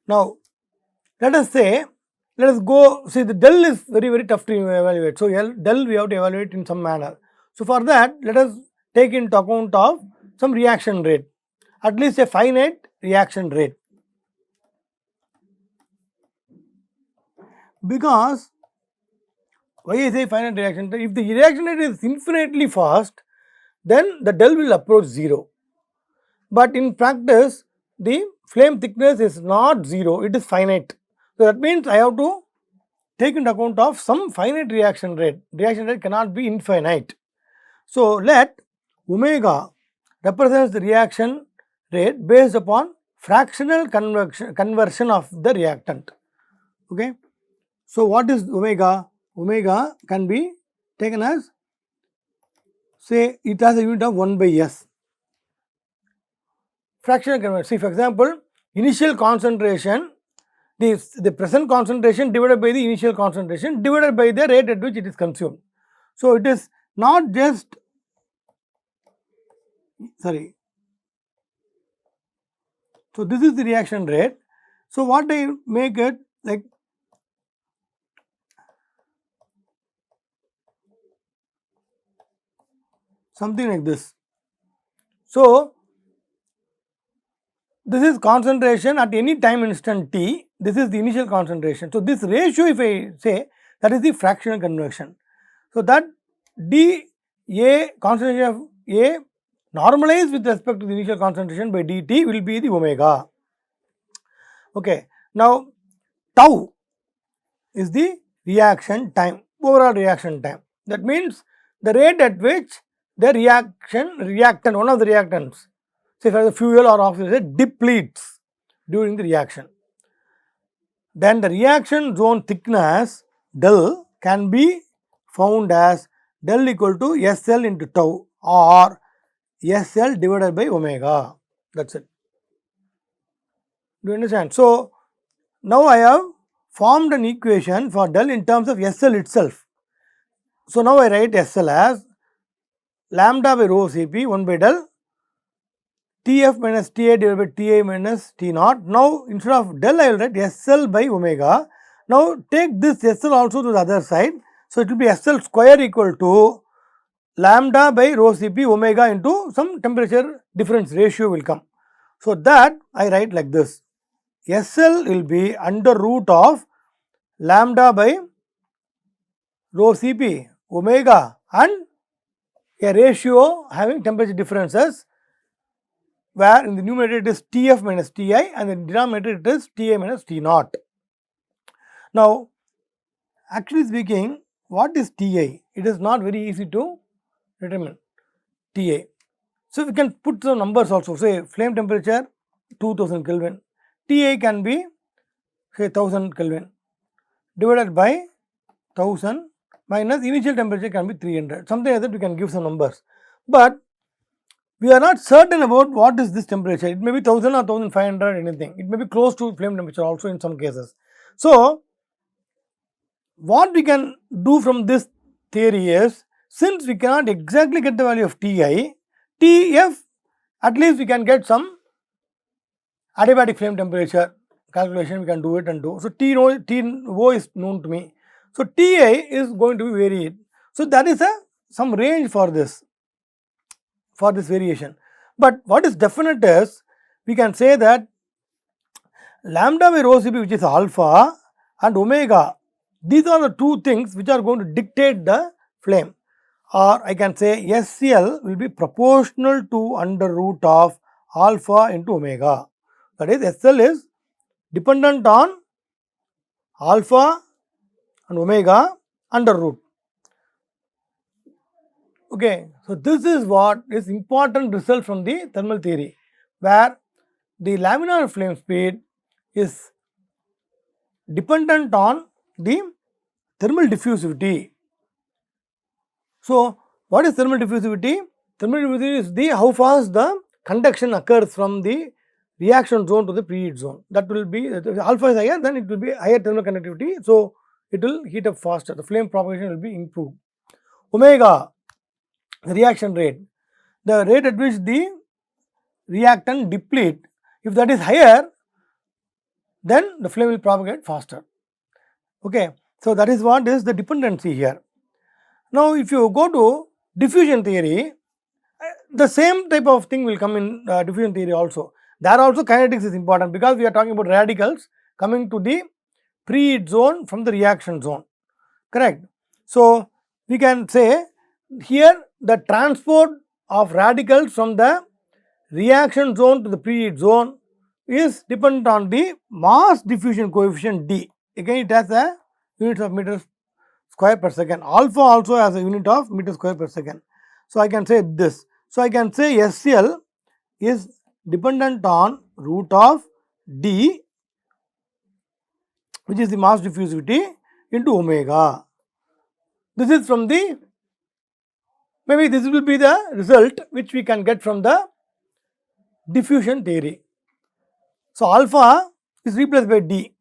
Now, let us go, see the del is very tough to evaluate. So, del we have to evaluate in some manner. So, for that let us take into account of some reaction rate, at least a finite reaction rate. Because why I say finite reaction rate? If the reaction rate is infinitely fast, then the del will approach 0. But in practice, the flame thickness is not 0, it is finite. So, that means I have to take into account of some finite reaction rate. Reaction rate cannot be infinite. So, let omega represents the reaction rate based upon fractional conversion of the reactant. Okay. So, what is omega? Omega can be taken as, say, it has a unit of 1 by S. Fractional conversion. See, for example, initial concentration, the present concentration divided by the initial concentration divided by the rate at which it is consumed. So, it is not just, sorry. So, this is the reaction rate. So, what I make it like something like this. So, this is concentration at any time instant t, this is the initial concentration. So, this ratio if I say, that is the fractional conversion. So, that dA concentration of A normalized with respect to the initial concentration by dt will be the omega. Okay. Now, tau is the reaction time, overall reaction time. That means the rate at which the reactant, one of the reactants, say for the fuel or oxygen, depletes during the reaction. Then the reaction zone thickness del can be found as del equal to SL into tau or SL divided by omega. That is it. Do you understand? So, now I have formed an equation for del in terms of SL itself. So, now I write SL as lambda by rho Cp 1 by del Tf minus Ta divided by Ta minus T naught. Now, instead of del I will write SL by omega. Now, take this SL also to the other side. So, it will be SL square equal to lambda by rho Cp omega into some temperature difference ratio will come. So, that I write like this. SL will be under root of lambda by rho Cp omega and a ratio having temperature differences, where in the numerator it is Tf minus Ti and in the denominator it is Ta minus T naught. Now, actually speaking, what is Ta? It is not very easy to determine Ta. So, we can put some numbers also, say flame temperature 2000 Kelvin, Ta can be say 1000 Kelvin divided by 1000 minus initial temperature can be 300, something like that we can give some numbers. But we are not certain about what is this temperature, it may be 1000 or 1500 anything, it may be close to flame temperature also in some cases. So, what we can do from this theory is, since we cannot exactly get the value of Ti, Tf at least we can get some adiabatic flame temperature calculation, we can do it and do. So, T0 is known to me. So, Ta is going to be varied. So, that is some range for this variation. But what is definite is, we can say that lambda by rho Cp, which is alpha, and omega, these are the two things which are going to dictate the flame, or I can say SL will be proportional to under root of alpha into omega. That is, SL is dependent on alpha and omega under root. Okay. So, this is what is important result from the thermal theory, where the laminar flame speed is dependent on the thermal diffusivity. So, what is thermal diffusivity? Thermal diffusivity is the how fast the conduction occurs from the reaction zone to the preheat zone. That will be, alpha is higher, then it will be higher thermal conductivity. So, it will heat up faster, the flame propagation will be improved. Omega, the reaction rate, the rate at which the reactant deplete, if that is higher, then the flame will propagate faster. Okay. So, that is what is the dependency here. Now, if you go to diffusion theory, the same type of thing will come in diffusion theory also. There also kinetics is important, because we are talking about radicals coming to the preheat zone from the reaction zone, correct. So, we can say here the transport of radicals from the reaction zone to the preheat zone is dependent on the mass diffusion coefficient D. Again, it has a unit of meters square per second. Alpha also has a unit of meter square per second. So, I can say this. So, I can say SL is dependent on root of D, which is the mass diffusivity, into omega. This is from the, maybe this will be the result which we can get from the diffusion theory. So, alpha is replaced by D.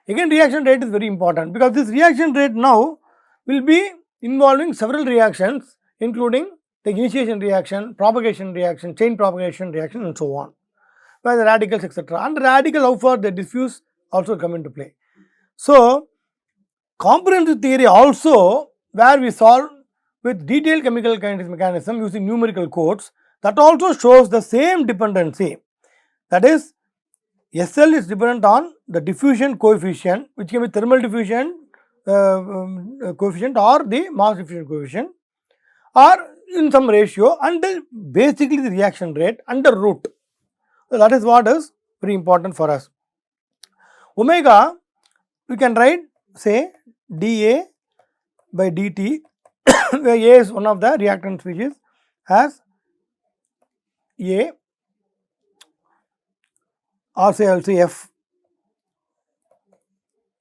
Again, reaction rate is very important, because this reaction rate now will be involving several reactions, including the initiation reaction, propagation reaction, chain propagation reaction, and so on, where the radicals, etc. And the radical, how far they diffuse, also come into play. So, comprehensive theory also, where we solve with detailed chemical kinetics mechanism using numerical codes, that also shows the same dependency. That is, SL is dependent on the diffusion coefficient, which can be thermal diffusion coefficient or the mass diffusion coefficient, or in some ratio, and basically the reaction rate under root. So, that is what is very important for us. Omega, we can write, say, dA by dt, where A is one of the reactant species, as A, or say I will say F,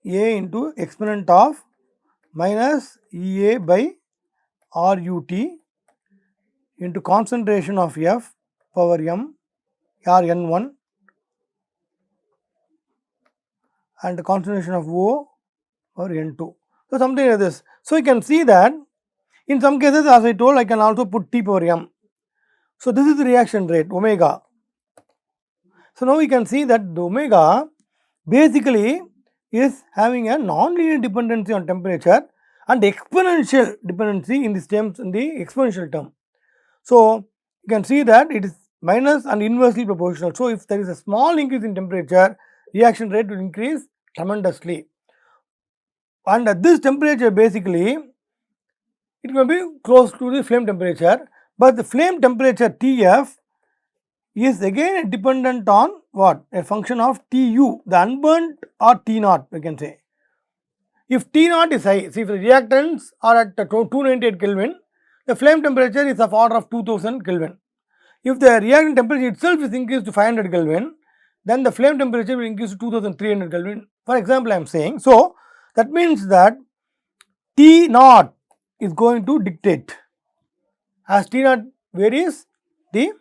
A into exponent of minus EA by RUT into concentration of F power m or N1 and concentration of O or N2. So, something like this. So, you can see that in some cases, as I told, I can also put T power m. So, this is the reaction rate omega. So, now we can see that the omega basically is having a non-linear dependency on temperature and exponential dependency in this terms, in the exponential term. So, you can see that it is minus and inversely proportional. So, if there is a small increase in temperature, reaction rate will increase tremendously, and at this temperature basically it may be close to the flame temperature, but the flame temperature Tf is again dependent on what? A function of Tu, the unburnt, or T0 we can say. If T0 is high, see, if the reactants are at 298 Kelvin, the flame temperature is of order of 2000 Kelvin. If the reactant temperature itself is increased to 500 Kelvin, then the flame temperature will increase to 2300 Kelvin. For example, I am saying. So, that means that T0 is going to dictate. As T0 varies, the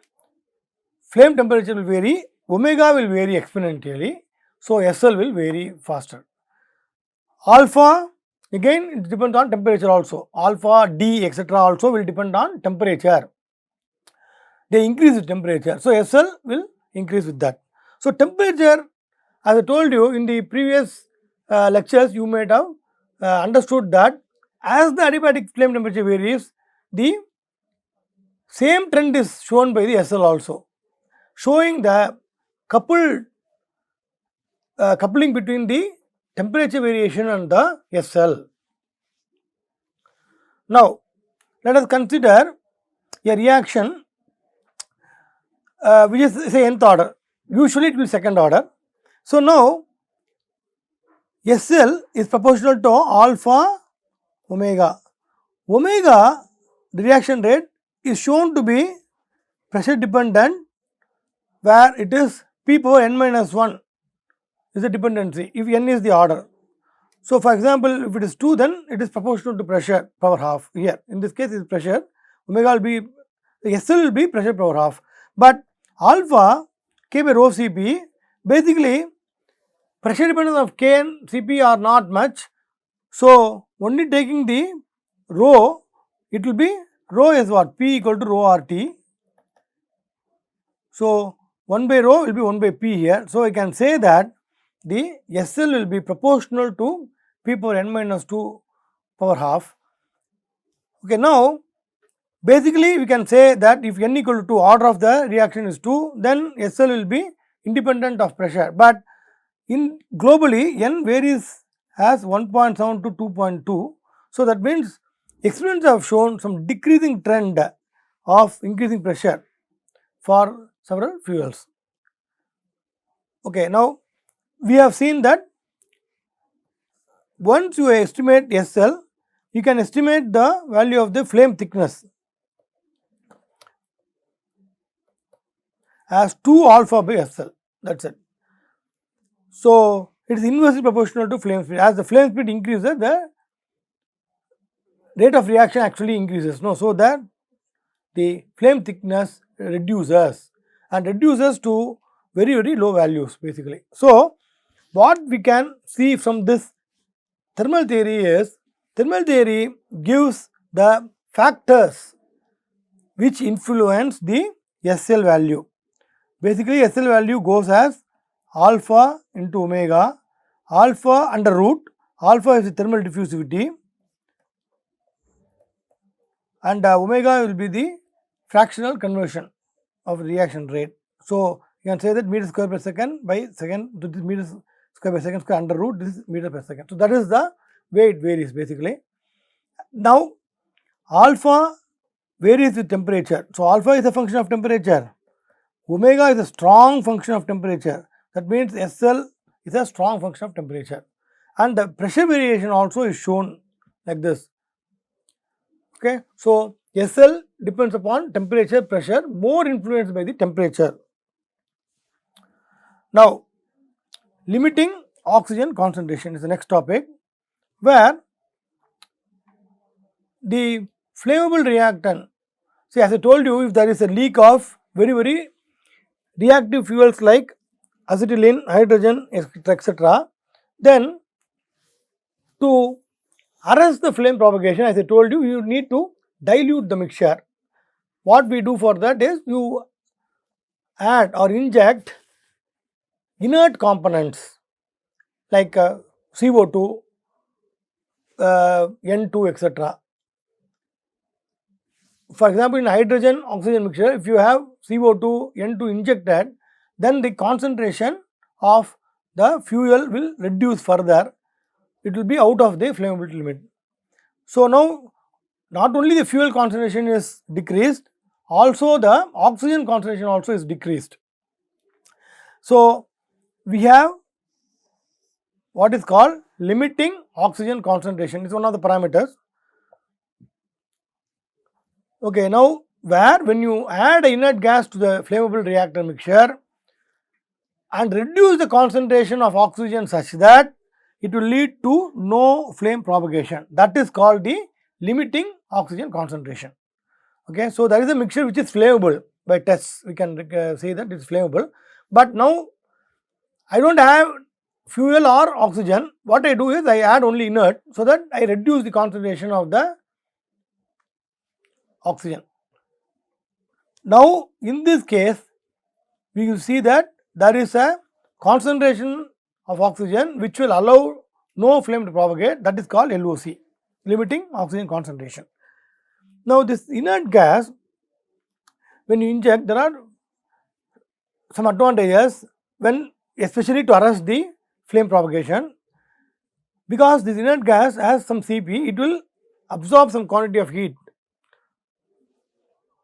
flame temperature will vary, omega will vary exponentially. So, SL will vary faster. Alpha, again it depends on temperature also. Alpha, D, etc. also will depend on temperature. They increase with temperature. So, SL will increase with that. So, temperature, as I told you in the previous lectures, you might have understood that as the adiabatic flame temperature varies, the same trend is shown by the SL also, showing the coupling between the temperature variation and the SL. Now, let us consider a reaction which is, say, nth order. Usually it will be second order. So, now SL is proportional to alpha omega. Omega, the reaction rate, is shown to be pressure dependent, where it is P power n minus 1 is the dependency if n is the order. So, for example, if it is 2, then it is proportional to pressure power half here. In this case, it is pressure, omega will be, SL will be pressure power half. But alpha K by rho Cp, basically pressure dependence of K and Cp are not much. So, only taking the rho, it will be, rho is what? P equal to rho RT. So, 1 by rho will be 1 by P here. So, I can say that the SL will be proportional to P power n minus 2 power half. Okay, now basically we can say that if n equal to 2, order of the reaction is 2, then SL will be independent of pressure, but in globally n varies as 1.7 to 2.2. So that means experiments have shown some decreasing trend of increasing pressure for several fuels. Okay, now we have seen that once you estimate SL, you can estimate the value of the flame thickness as 2 alpha by SL, that is it. So, it is inversely proportional to flame speed. As the flame speed increases, the rate of reaction actually increases, no? So that the flame thickness reduces and reduces to very, very low values basically. So, what we can see from this thermal theory is, thermal theory gives the factors which influence the SL value. Basically, SL value goes as alpha into omega, alpha under root, alpha is the thermal diffusivity and omega will be the fractional conversion of reaction rate. So, you can say that meter square per second by second, to this meter square per second square under root, this is meter per second. So, that is the way it varies basically. Now, alpha varies with temperature. So, alpha is a function of temperature, omega is a strong function of temperature, that means SL is a strong function of temperature, and the pressure variation also is shown like this. Okay. So, SL depends upon temperature, pressure, more influenced by the temperature. Now, limiting oxygen concentration is the next topic, where the flammable reactant, see as I told you, if there is a leak of very, very reactive fuels like acetylene, hydrogen, etc., then to arrest the flame propagation, as I told you, you need to dilute the mixture. What we do for that is, you add or inject inert components like CO2, N2, etc. For example, in hydrogen oxygen mixture, if you have CO2, N2 injected, then the concentration of the fuel will reduce further, it will be out of the flammability limit. So, now not only the fuel concentration is decreased, also the oxygen concentration also is decreased. So, we have what is called limiting oxygen concentration, is one of the parameters. Okay, now where when you add inert gas to the flammable reactor mixture and reduce the concentration of oxygen such that it will lead to no flame propagation, that is called the limiting oxygen concentration. Okay, so there is a mixture which is flammable by tests, we can say that it is flammable, but now I do not have fuel or oxygen. What I do is I add only inert, so that I reduce the concentration of the oxygen. Now, in this case, we will see that there is a concentration of oxygen which will allow no flame to propagate, that is called LOC, limiting oxygen concentration. Now, this inert gas, when you inject, there are some advantages when, especially to arrest the flame propagation, because this inert gas has some Cp, it will absorb some quantity of heat.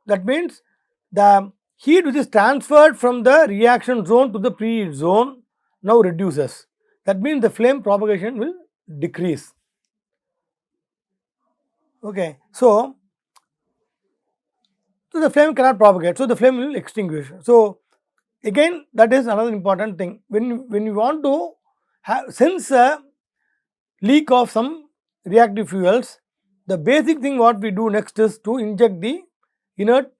That means the heat which is transferred from the reaction zone to the preheat zone now reduces. That means the flame propagation will decrease. Okay, so the flame cannot propagate, so the flame will extinguish. So again, that is another important thing. When you want to sense a leak of some reactive fuels, the basic thing what we do next is to inject the inert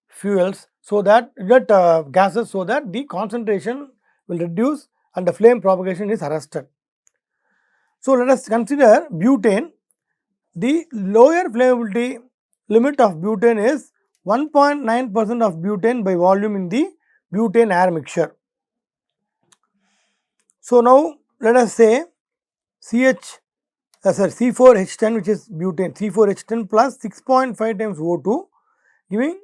fuels, so that inert gases, so that the concentration will reduce and the flame propagation is arrested. So, let us consider butane. The lower flammability limit of butane is 1.9% of butane by volume in the butane air mixture. So, now let us say C4H10, which is butane, C4H10 plus 6.5 times O2 giving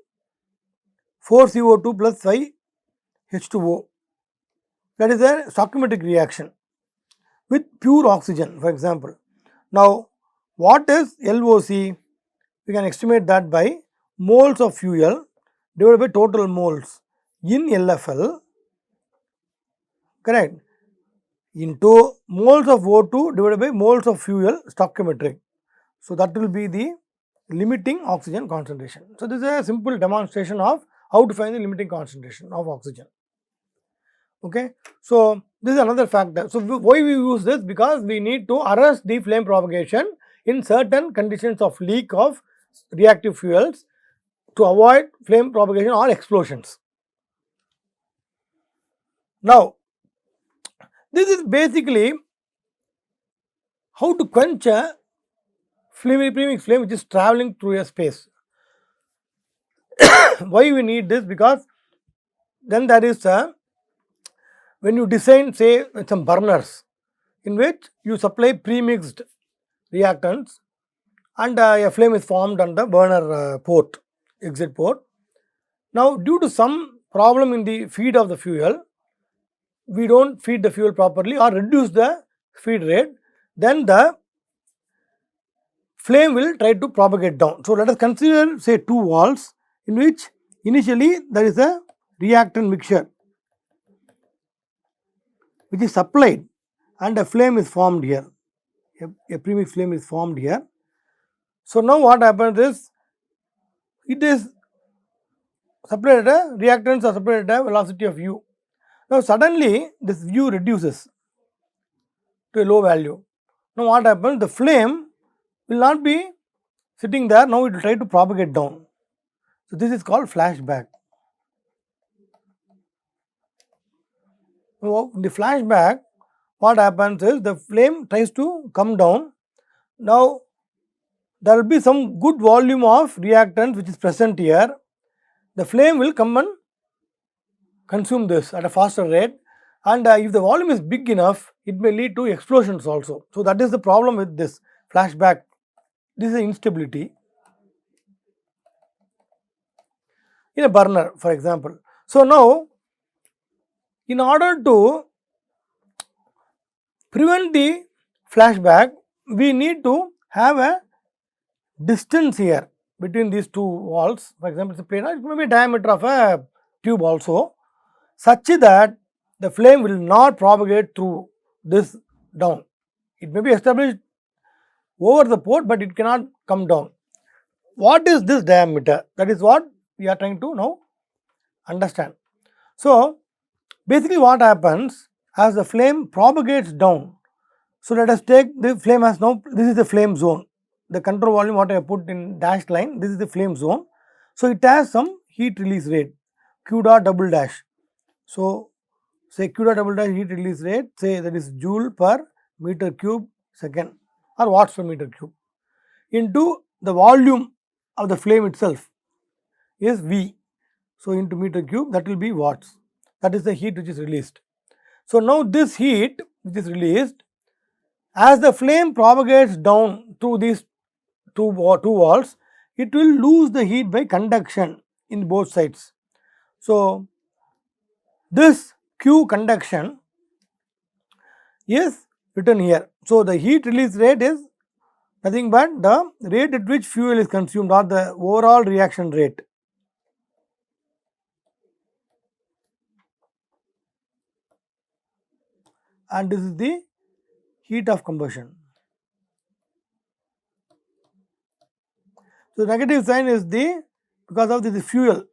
4CO2 plus 5H2O. That is a stoichiometric reaction with pure oxygen, for example. Now, what is LOC? We can estimate that by moles of fuel divided by total moles in LFL, correct, into moles of O2 divided by moles of fuel stoichiometric. So, that will be the limiting oxygen concentration. So, this is a simple demonstration of how to find the limiting concentration of oxygen. Okay. So, this is another factor. So, why we use this? Because we need to arrest the flame propagation in certain conditions of leak of reactive fuels to avoid flame propagation or explosions. Now, this is basically how to quench a premixed flame which is traveling through a space. Why we need this? Because then there is a, when you design say some burners in which you supply premixed reactants and a flame is formed on the burner port, exit port. Now, due to some problem in the feed of the fuel, we do not feed the fuel properly or reduce the feed rate, then the flame will try to propagate down. So, let us consider say two walls in which initially there is a reactant mixture which is supplied and a flame is formed here, a premixed flame is formed here. So, now what happens is it is supplied at a reactants are supplied at a velocity of u. Now, suddenly this u reduces to a low value. Now, what happens? The flame will not be sitting there, now it will try to propagate down. So, this is called flashback. Now, in the flashback, what happens is the flame tries to come down. Now, there will be some good volume of reactant which is present here. The flame will come and consume this at a faster rate, and if the volume is big enough, it may lead to explosions also. So, that is the problem with this flashback. This is an instability in a burner, for example. So, now in order to prevent the flashback, we need to have a distance here between these two walls. For example, it is a planar, it may be diameter of a tube also, such that the flame will not propagate through this down. It may be established over the port, but it cannot come down. What is this diameter? That is what we are trying to now understand. So, basically what happens as the flame propagates down. So, let us take the flame as now, this is the flame zone, the control volume what I have put in dashed line, this is the flame zone. So, it has some heat release rate Q dot double dash. So, say Q dot double dash heat release rate, say that is joule per meter cube second or watts per meter cube into the volume of the flame itself is V. So, into meter cube, that will be watts, that is the heat which is released. So, now this heat which is released, as the flame propagates down through these two walls, it will lose the heat by conduction in both sides. So, this Q conduction is written here. So, the heat release rate is nothing but the rate at which fuel is consumed or the overall reaction rate. And this is the heat of combustion. So, negative sign is the, because of this fuel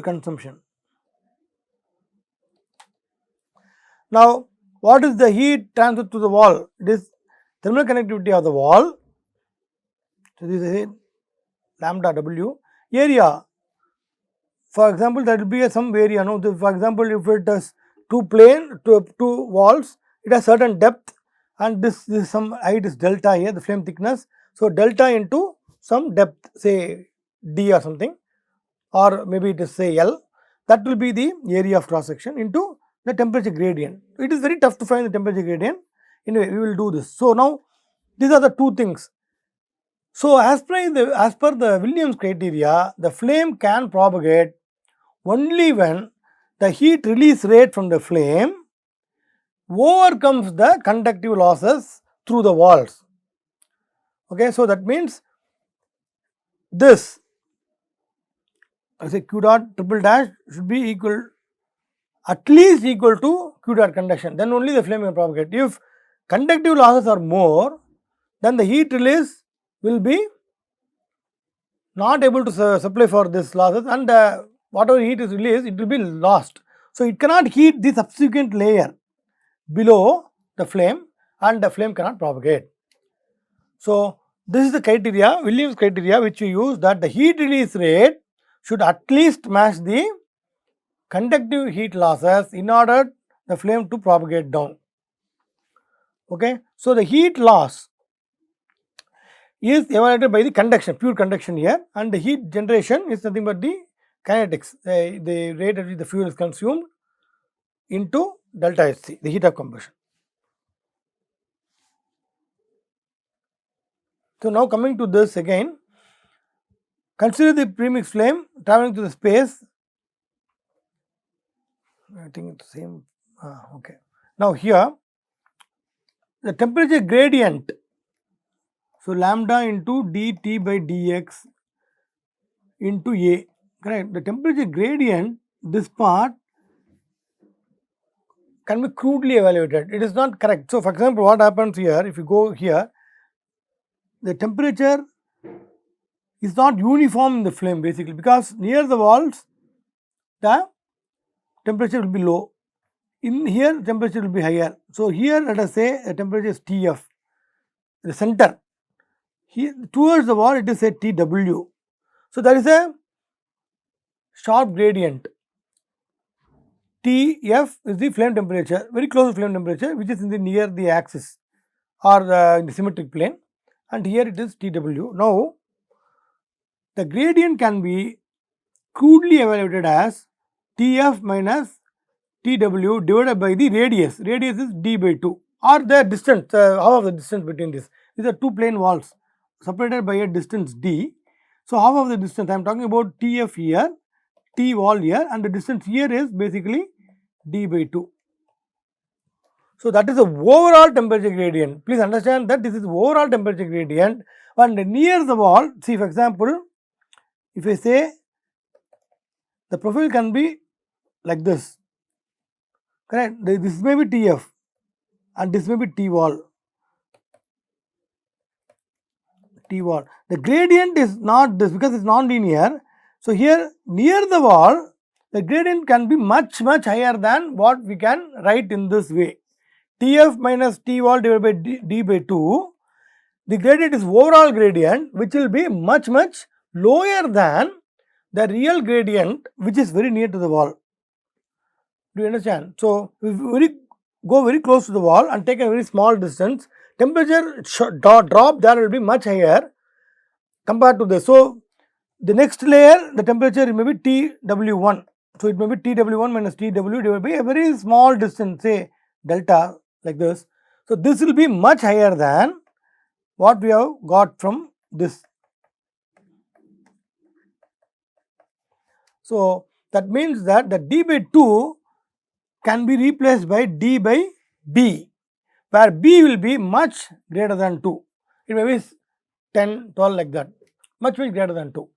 consumption. Now, what is the heat transfer to the wall? It is thermal conductivity of the wall. So, this is lambda W. Area, for example, there will be some area. No, for example, if it is two walls, it has certain depth, and this some height is delta here, the flame thickness. So, delta into some depth, say D or something, or maybe it is say L, that will be the area of cross section into the temperature gradient. It is very tough to find the temperature gradient. Anyway, we will do this. So now these are the two things. So as per the Williams criteria, the flame can propagate only when the heat release rate from the flame overcomes the conductive losses through the walls. Okay, so that means this, I say Q dot triple dash should be equal, at least equal to Q dot conduction, then only the flame will propagate. If conductive losses are more, then the heat release will be not able to supply for this losses, and whatever heat is released, it will be lost. So it cannot heat the subsequent layer below the flame, and the flame cannot propagate. So this is the criteria, Williams criteria, which we use, that the heat release rate should at least match the conductive heat losses in order the flame to propagate down. Okay, so the heat loss is evaluated by the conduction, pure conduction here, and the heat generation is nothing but the kinetics, the rate at which the fuel is consumed into delta Hc, the heat of combustion. So now coming to this again, consider the premixed flame traveling through the space. I think it's the same. Okay. Now here, the temperature gradient, so lambda into dt by dx into A, correct? The temperature gradient, this part can be crudely evaluated. It is not correct. So for example, what happens here, if you go here, the temperature is not uniform in the flame basically, because near the walls the temperature will be low. In here temperature will be higher. So here let us say the temperature is Tf, the center. Here towards the wall it is say Tw. So there is a sharp gradient. Tf is the flame temperature, very close to flame temperature, which is in the near the axis or in the symmetric plane, and here it is Tw. Now the gradient can be crudely evaluated as Tf minus Tw divided by the radius. Radius is d by 2, or the distance, half of the distance between this. These are two plane walls separated by a distance d. So half of the distance, I am talking about Tf here, T wall here, and the distance here is basically d by 2. So that is the overall temperature gradient. Please understand that this is overall temperature gradient, and near the wall, see for example, if I say the profile can be like this, correct? This may be Tf and this may be T wall. The gradient is not this because it is non-linear. So here near the wall, the gradient can be much higher than what we can write in this way. Tf minus T wall divided by d by 2. The gradient is overall gradient, which will be much lower than the real gradient, which is very near to the wall. Do you understand? So if we go very close to the wall and take a very small distance, temperature drop there will be much higher compared to this. So the next layer, the temperature may be Tw1. So it may be Tw1 minus Tw divided by a very small distance, say delta, like this. So this will be much higher than what we have got from this. So that means that the d by 2 can be replaced by d by b, where b will be much greater than 2. It may be 10, 12 like that, much greater than 2.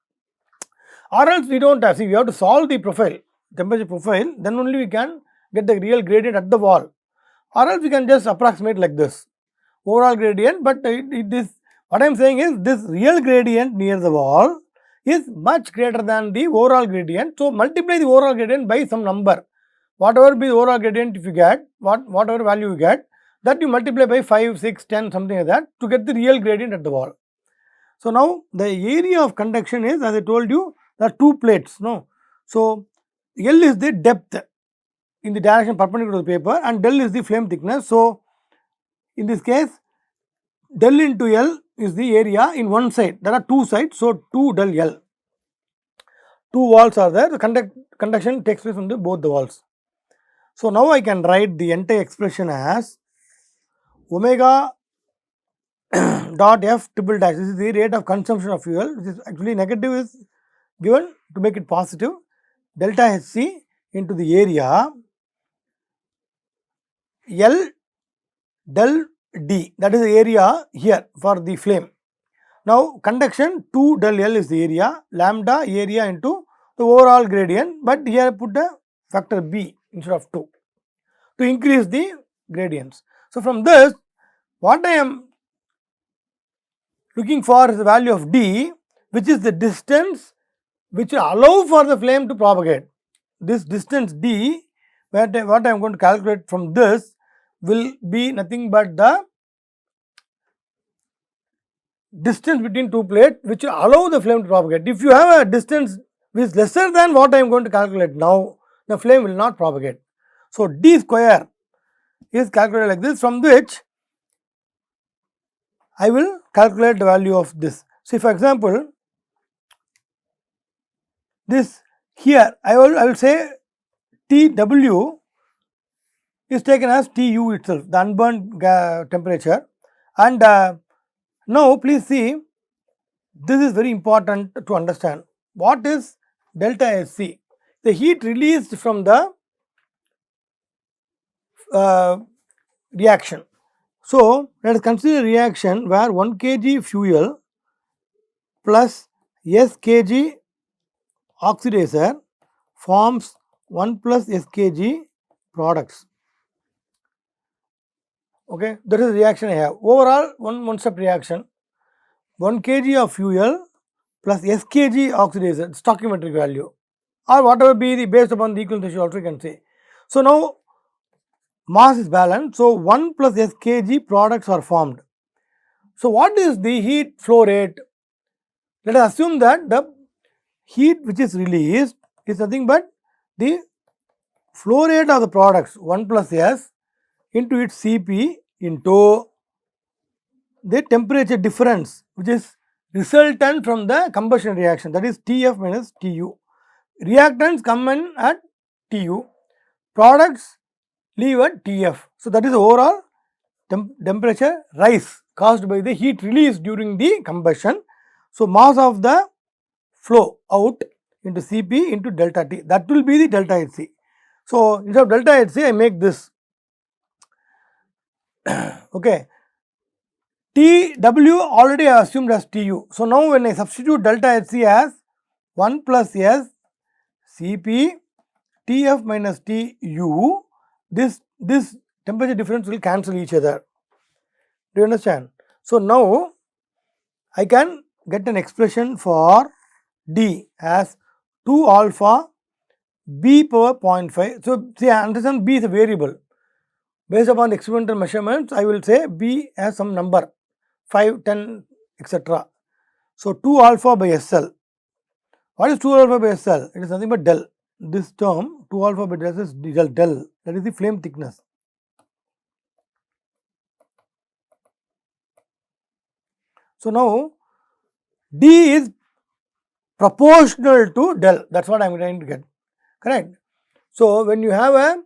Or else we don't have, see, we have to solve the profile, temperature profile, then only we can get the real gradient at the wall. Or else we can just approximate like this, overall gradient, but it is, what I am saying is this real gradient near the wall is much greater than the overall gradient. So multiply the overall gradient by some number. Whatever be the overall gradient, if you get, whatever value you get, that you multiply by 5, 6, 10, something like that to get the real gradient at the wall. So now the area of conduction is, as I told you, there are two plates, no. So L is the depth in the direction perpendicular to the paper, and del is the flame thickness. So in this case, del into L is the area in one side. There are two sides, so 2 del L. Two walls are there. The conduction takes place on both the walls. So now I can write the entire expression as omega dot F triple dash. This is the rate of consumption of fuel, which is actually negative is given to make it positive, delta Hc into the area L del D, that is the area here for the flame. Now conduction 2 del L is the area, lambda area into the overall gradient, but here I put a factor B instead of 2 to increase the gradients. So from this, what I am looking for is the value of D, which is the distance which will allow for the flame to propagate. This distance D, what I am going to calculate from this will be nothing but the distance between two plates which will allow the flame to propagate. If you have a distance which is lesser than what I am going to calculate now, the flame will not propagate. So D square is calculated like this, from which I will calculate the value of this. See, for example, this here I will say TW is taken as TU itself, the unburned temperature, and now please see, this is very important to understand. What is delta Sc? The heat released from the reaction. So let us consider a reaction where 1 kg fuel plus S kg oxidizer forms 1 plus S kg products. Okay, that is the reaction I have. Overall, one step reaction, 1 kg of fuel plus S kg oxidizer, stoichiometric value, or whatever be the based upon the equivalent ratio also you can say. So now mass is balanced, so 1 plus S kg products are formed. So what is the heat flow rate? Let us assume that the heat which is released is nothing but the flow rate of the products 1 plus S into its Cp into the temperature difference which is resultant from the combustion reaction, that is Tf minus Tu. Reactants come in at Tu, products leave at Tf. So that is the overall temperature rise caused by the heat released during the combustion. So mass of the flow out into Cp into delta T, that will be the delta Hc. So instead of delta Hc I make this. Okay, TW already I assumed as Tu. So now when I substitute delta Hc as 1 plus S Cp Tf minus Tu, this temperature difference will cancel each other. Do you understand? So now I can get an expression for D as 2 alpha B power 0.5. So see, I understand B is a variable. Based upon the experimental measurements, I will say B as some number 5, 10, etc. So 2 alpha by SL. What is 2 alpha by SL? It is nothing but del. This term 2 alpha by del is del, that is the flame thickness. So now D is proportional to del, that is what I am trying to get, correct. So when you have a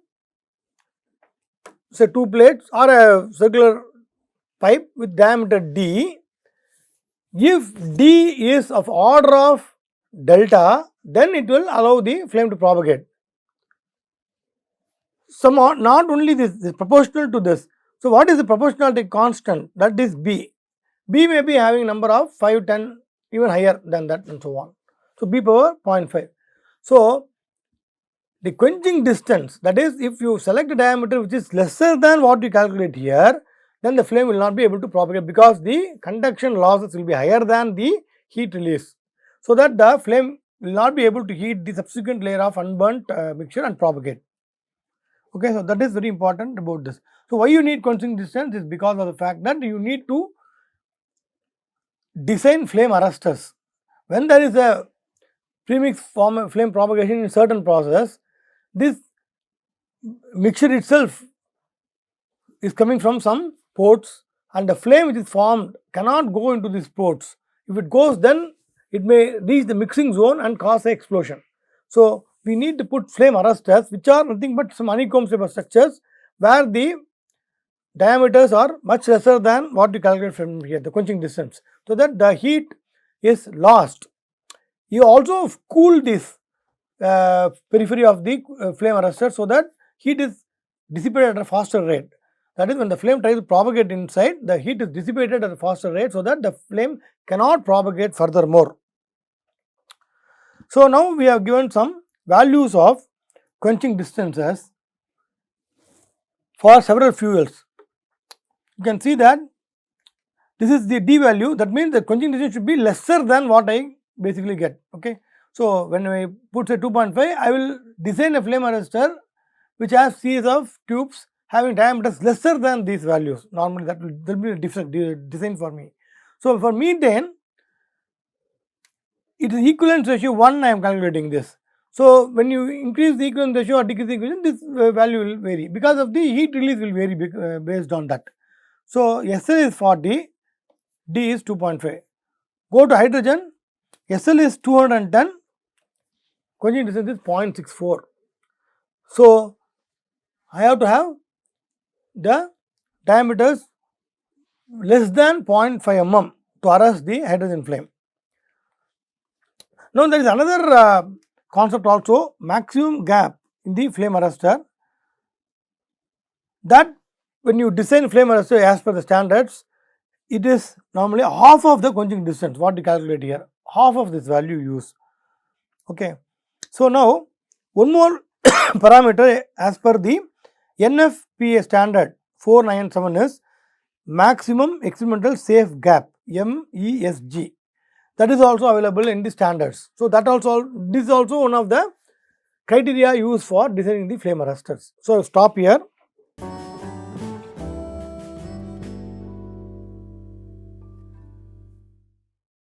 say 2 plates or a circular pipe with diameter D, if D is of order of delta, then it will allow the flame to propagate. Not only this is proportional to this. So what is the proportionality constant? That is B. B may be having number of 5, 10, even higher than that and so on. So B power 0.5. So the quenching distance, that is, if you select a diameter which is lesser than what you calculate here, then the flame will not be able to propagate because the conduction losses will be higher than the heat release. So that the flame will not be able to heat the subsequent layer of unburnt mixture and propagate. Okay, so that is very important about this. So why you need quenching distance is because of the fact that you need to design flame arresters. When there is a premixed form of flame propagation in certain process, this mixture itself is coming from some ports and the flame which is formed cannot go into these ports. If it goes, then it may reach the mixing zone and cause an explosion. So we need to put flame arresters, which are nothing but some honeycomb type of structures where the diameters are much lesser than what you calculate from here, the quenching distance, so that the heat is lost. You also cool this periphery of the flame arrestor, so that heat is dissipated at a faster rate. That is, when the flame tries to propagate inside, the heat is dissipated at a faster rate, so that the flame cannot propagate furthermore. So now we have given some values of quenching distances for several fuels. You can see that this is the D value, that means the quenching distance should be lesser than what I basically get. Okay. So when I put say 2.5, I will design a flame arrestor which has series of tubes having diameters lesser than these values. Normally that will be a different design for me. So for methane, it is equivalence ratio 1, I am calculating this. So when you increase the equivalence ratio or decrease the equivalence, this value will vary, because of the heat release will vary based on that. So SL is 40, D is 2.5. Go to hydrogen, SL is 210, quenching distance is 0.64. So I have to have the diameters less than 0.5 mm to arrest the hydrogen flame. Now there is another concept also, maximum gap in the flame arrestor, that when you design flame arrestor as per the standards, it is normally half of the quenching distance, what you calculate here, half of this value use. Okay. So now one more parameter as per the NFPA standard 497 is maximum experimental safe gap, MESG. That is also available in the standards. So that also, this is also one of the criteria used for designing the flame arresters. So stop here.